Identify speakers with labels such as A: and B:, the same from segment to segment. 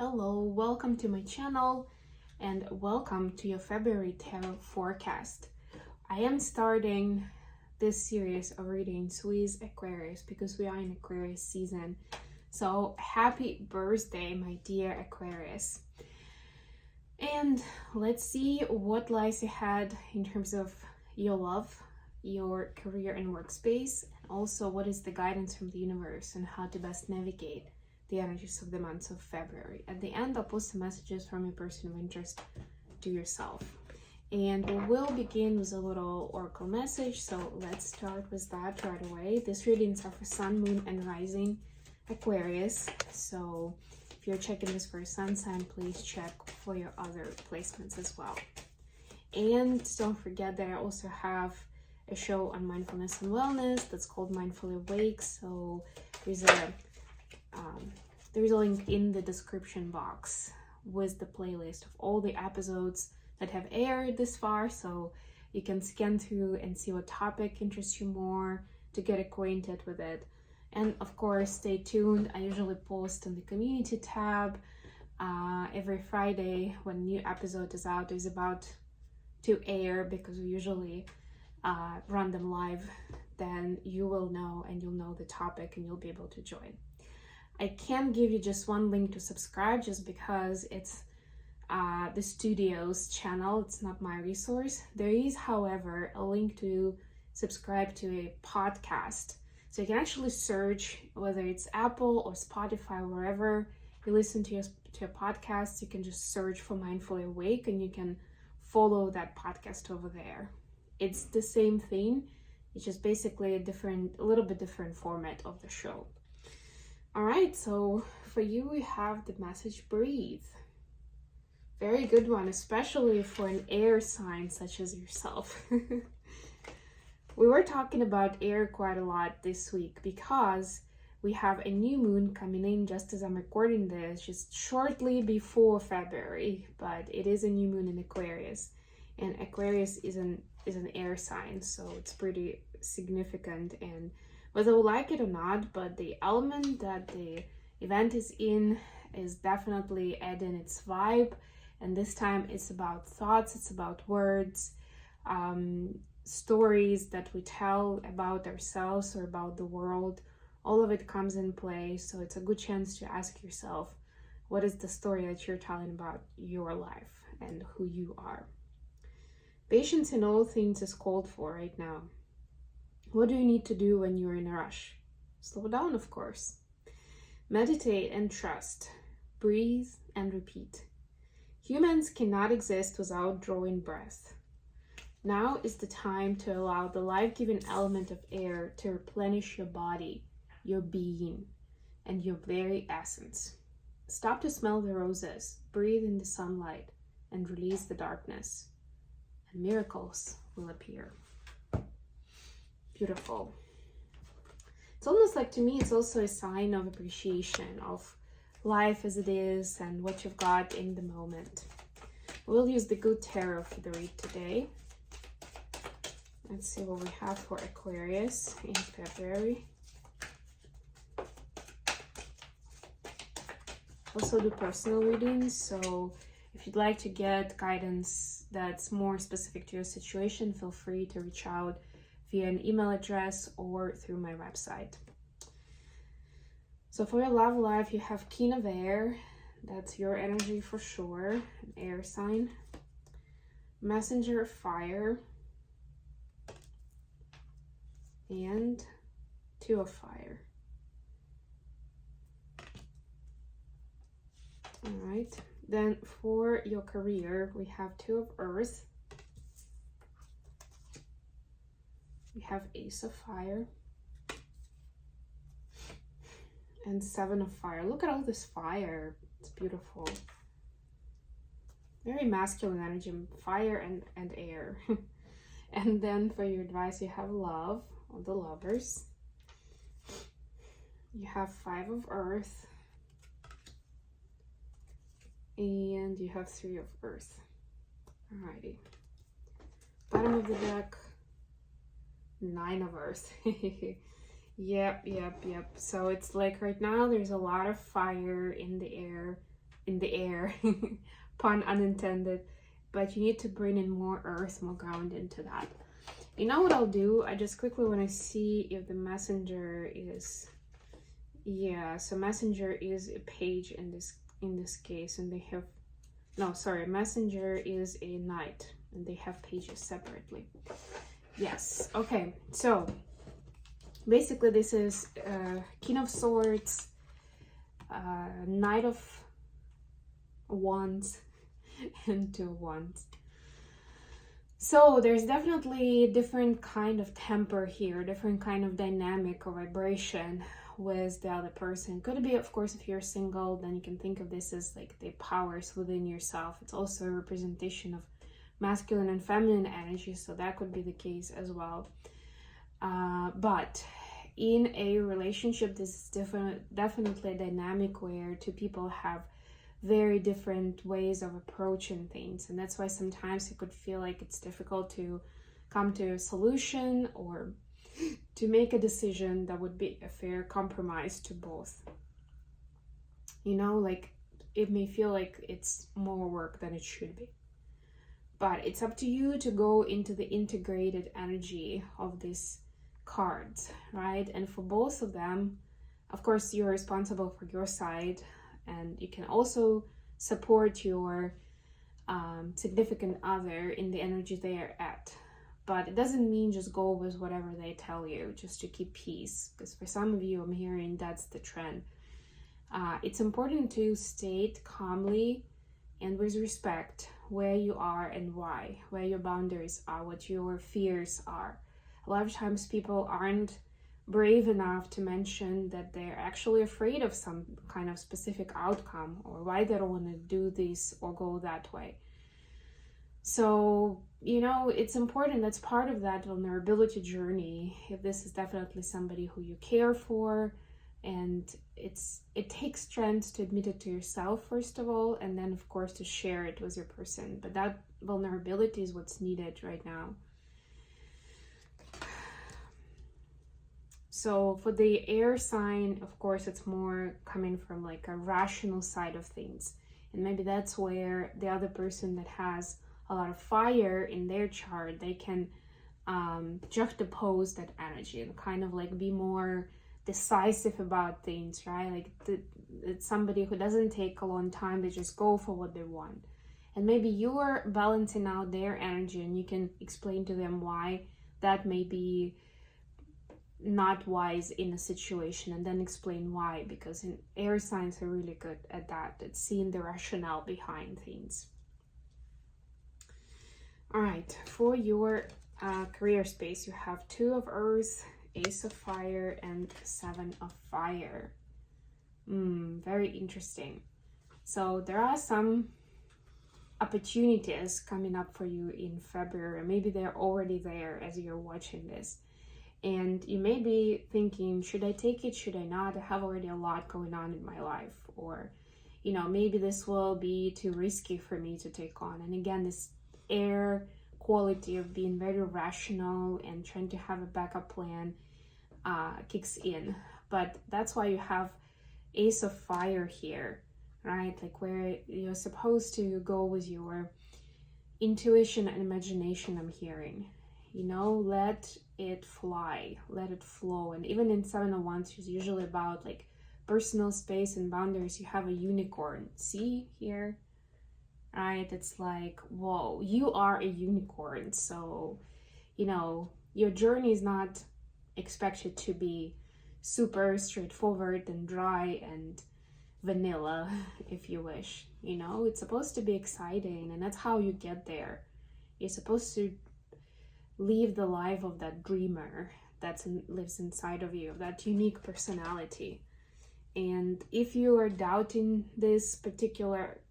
A: Hello, welcome to my channel and welcome to your February tarot forecast. I am starting this series of readings with Aquarius because we are in Aquarius season. So happy birthday, my dear Aquarius. And let's see what lies ahead in terms of your love, your career and workspace, and also what is the guidance from the universe and how to best navigate the energies of the months of February. At the end, I'll post some messages from a person of interest to yourself. And we will begin with a little oracle message, so let's start with that right away. These readings are for Sun, Moon, and Rising Aquarius. So if you're checking this for a sun sign, please check for your other placements as well. And don't forget that I also have a show on mindfulness and wellness that's called Mindfully Awake. So there's a link in the description box with the playlist of all the episodes that have aired this far, so you can scan through and see what topic interests you more to get acquainted with it. And of course, stay tuned. I usually post in the community tab every Friday when a new episode is out, is about to air, because we usually run them live. Then you will know, and you'll know the topic, and you'll be able to join. I can't give you just one link to subscribe just because it's the studio's channel. It's not my resource. There is, however, a link to subscribe to a podcast. So you can actually search, whether it's Apple or Spotify, wherever you listen to your podcast, you can just search for Mindfully Awake and you can follow that podcast over there. It's the same thing. It's just basically a little bit different format of the show. All right, so for you, we have the message breathe. Very good one, especially for an air sign such as yourself. We were talking about air quite a lot this week because we have a new moon coming in just as I'm recording this, just shortly before February, but it is a new moon in Aquarius, and Aquarius is an air sign, so it's pretty significant. And whether we like it or not, but the element that the event is in is definitely adding its vibe. And this time it's about thoughts, it's about words, stories that we tell about ourselves or about the world. All of it comes in play. So it's a good chance to ask yourself, what is the story that you're telling about your life and who you are? Patience in all things is called for right now. What do you need to do when you're in a rush? Slow down, of course. Meditate and trust. Breathe and repeat. Humans cannot exist without drawing breath. Now is the time to allow the life-giving element of air to replenish your body, your being, and your very essence. Stop to smell the roses, breathe in the sunlight, and release the darkness, and miracles will appear. Beautiful. It's almost like, to me, it's also a sign of appreciation of life as it is and what you've got in the moment. We'll use the good tarot for the read today. Let's see what we have for Aquarius in February. Also do personal readings, so if you'd like to get guidance that's more specific to your situation, feel free to reach out via an email address or through my website. So for your love life, you have King of Air. That's your energy for sure, an air sign. Messenger of Fire. And Two of Fire. All right. Then for your career, we have Two of Earth. We have Ace of Fire and Seven of Fire. Look at all this fire. It's beautiful. Very masculine energy, fire and air. And then for your advice, you have Love, or the Lovers. You have Five of Earth. And you have Three of Earth. Alrighty. Bottom of the deck. Nine of Earth. Yep. So it's like right now there's a lot of fire in the air. in the air, pun unintended, but you need to bring in more earth, more ground into that. You know what I'll do? I just quickly want to see if the messenger is, yeah, so messenger is a page in this case, and they have, no, sorry, messenger is a knight, and they have pages separately. Yes, okay, so basically this is King of Swords, Knight of Wands, and Two of Wands. So there's definitely different kind of temper here, different kind of dynamic or vibration with the other person. Could be, of course, if you're single, then you can think of this as like the powers within yourself. It's also a representation of masculine and feminine energy, so that could be the case as well. But in a relationship, this is definitely a dynamic where two people have very different ways of approaching things, and that's why sometimes it could feel like it's difficult to come to a solution or to make a decision that would be a fair compromise to both. You know, like it may feel like it's more work than it should be, but it's up to you to go into the integrated energy of these cards, right? And for both of them, of course, you're responsible for your side, and you can also support your significant other in the energy they are at. But it doesn't mean just go with whatever they tell you just to keep peace, because for some of you, I'm hearing that's the trend. It's important to state calmly and with respect where you are and why, where your boundaries are, what your fears are. A lot of times people aren't brave enough to mention that they're actually afraid of some kind of specific outcome, or why they don't want to do this or go that way. So, you know, it's important. That's part of that vulnerability journey. If this is definitely somebody who you care for, and it takes strength to admit it to yourself, first of all, and then of course to share it with your person. But that vulnerability is what's needed right now. So for the air sign, of course, it's more coming from like a rational side of things. And maybe that's where the other person that has a lot of fire in their chart, they can juxtapose that energy and kind of like be more decisive about things, right? Like it's somebody who doesn't take a long time, they just go for what they want. And maybe you're balancing out their energy, and you can explain to them why that may be not wise in a situation, and then explain why, because air signs are really good at that, at seeing the rationale behind things. All right, for your career space, you have Two of Earth, Ace of Fire, and Seven of Fire. Very interesting. So there are some opportunities coming up for you in February. Maybe they're already there as you're watching this. And you may be thinking, should I take it? Should I not? I have already a lot going on in my life. Or, you know, maybe this will be too risky for me to take on. And again, this air quality of being very rational and trying to have a backup plan kicks in. But that's why you have Ace of Fire here, right? Like where you're supposed to go with your intuition and imagination, I'm hearing. You know, let it fly, let it flow. And even in Seven of Wands, it's usually about like personal space and boundaries. You have a unicorn. See here, right? It's like, whoa, you are a unicorn. So, you know, your journey is not expected to be super straightforward and dry and vanilla, if you wish. You know, it's supposed to be exciting, and that's how you get there. You're supposed to live the life of that dreamer that lives inside of you, that unique personality. And if you are doubting this particular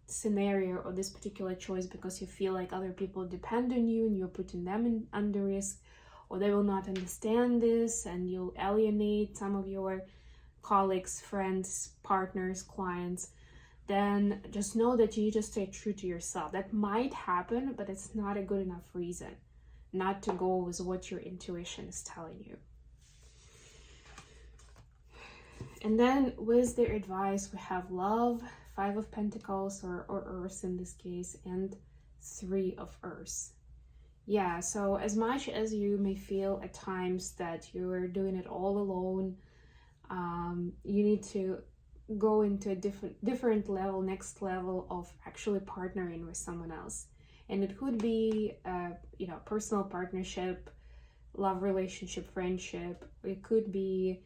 A: scenario or this particular choice because you feel like other people depend on you and you're putting them under risk, or they will not understand this and you'll alienate some of your colleagues, friends, partners, clients, then just know that you need to stay true to yourself. That might happen, but it's not a good enough reason not to go with what your intuition is telling you. And then with their advice, we have love, 5 of Pentacles, or Earth in this case, and 3 of Earth. Yeah, so as much as you may feel at times that you're doing it all alone, you need to go into a different level, next level of actually partnering with someone else. And it could be, you know, personal partnership, love relationship, friendship. It could be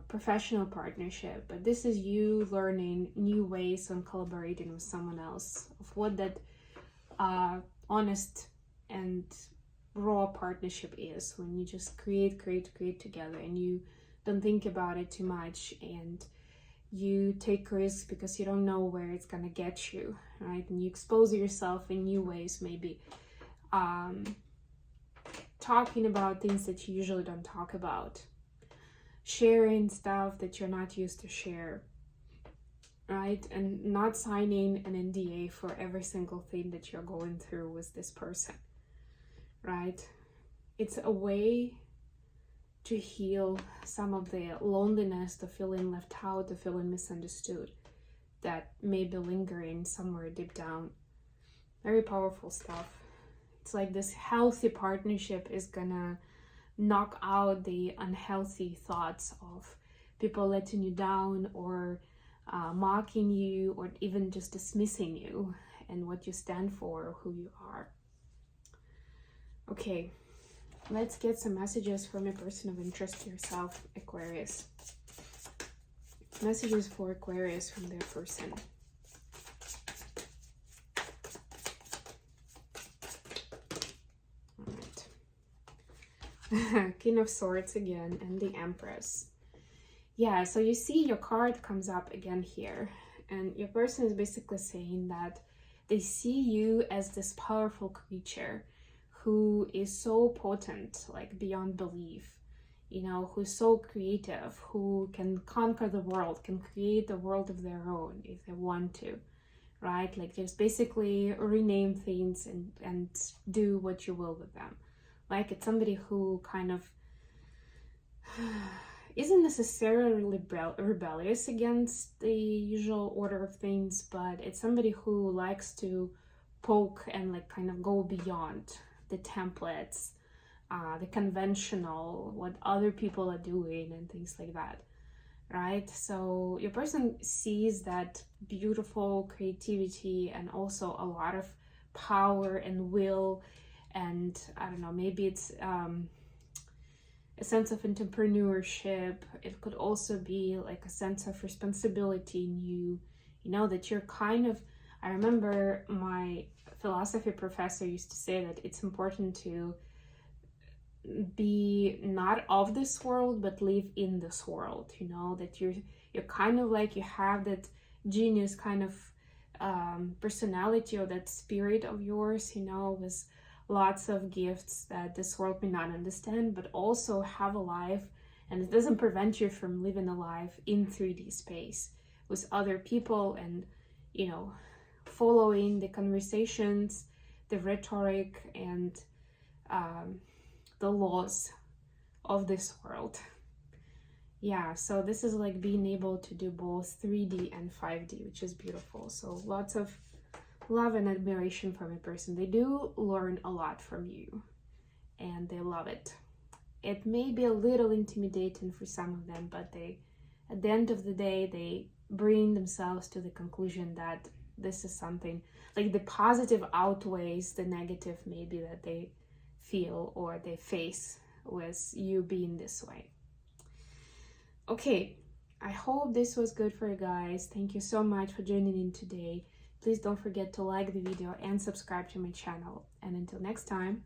A: professional partnership, but this is you learning new ways on collaborating with someone else, of what that honest and raw partnership is, when you just create together and you don't think about it too much, and you take risks because you don't know where it's gonna get you, right? And you expose yourself in new ways, maybe talking about things that you usually don't talk about, sharing stuff that you're not used to share, right? And not signing an NDA for every single thing that you're going through with this person, right? It's a way to heal some of the loneliness, the feeling left out, the feeling misunderstood that may be lingering somewhere deep down. Very powerful stuff. It's like this healthy partnership is gonna knock out the unhealthy thoughts of people letting you down, or mocking you, or even just dismissing you and what you stand for, or who you are. Okay, let's get some messages from a person of interest to yourself, Aquarius. Messages for Aquarius from their person. King of Swords again, and the Empress. Yeah, so you see your card comes up again here, and your person is basically saying that they see you as this powerful creature who is so potent, like beyond belief, you know, who's so creative, who can conquer the world, can create a world of their own if they want to, right? Like just basically rename things and do what you will with them. Like it's somebody who kind of isn't necessarily rebellious against the usual order of things, but it's somebody who likes to poke and like kind of go beyond the templates, the conventional, what other people are doing and things like that, right? So your person sees that beautiful creativity and also a lot of power and will, and I don't know, maybe it's a sense of entrepreneurship. It could also be like a sense of responsibility in you, you know, that you're kind of, I remember my philosophy professor used to say that it's important to be not of this world but live in this world, you know, that you're kind of like, you have that genius kind of personality, or that spirit of yours, you know, with lots of gifts that this world may not understand, but also have a life, and it doesn't prevent you from living a life in 3D space with other people, and you know, following the conversations, the rhetoric, and the laws of this world. Yeah, so this is like being able to do both 3D and 5D, which is beautiful. So lots of love and admiration from a person. They do learn a lot from you and they love it. It may be a little intimidating for some of them, but they, at the end of the day, they bring themselves to the conclusion that this is something, like the positive outweighs the negative maybe that they feel or they face with you being this way. Okay, I hope this was good for you guys. Thank you so much for joining in today. Please don't forget to like the video and subscribe to my channel. And until next time,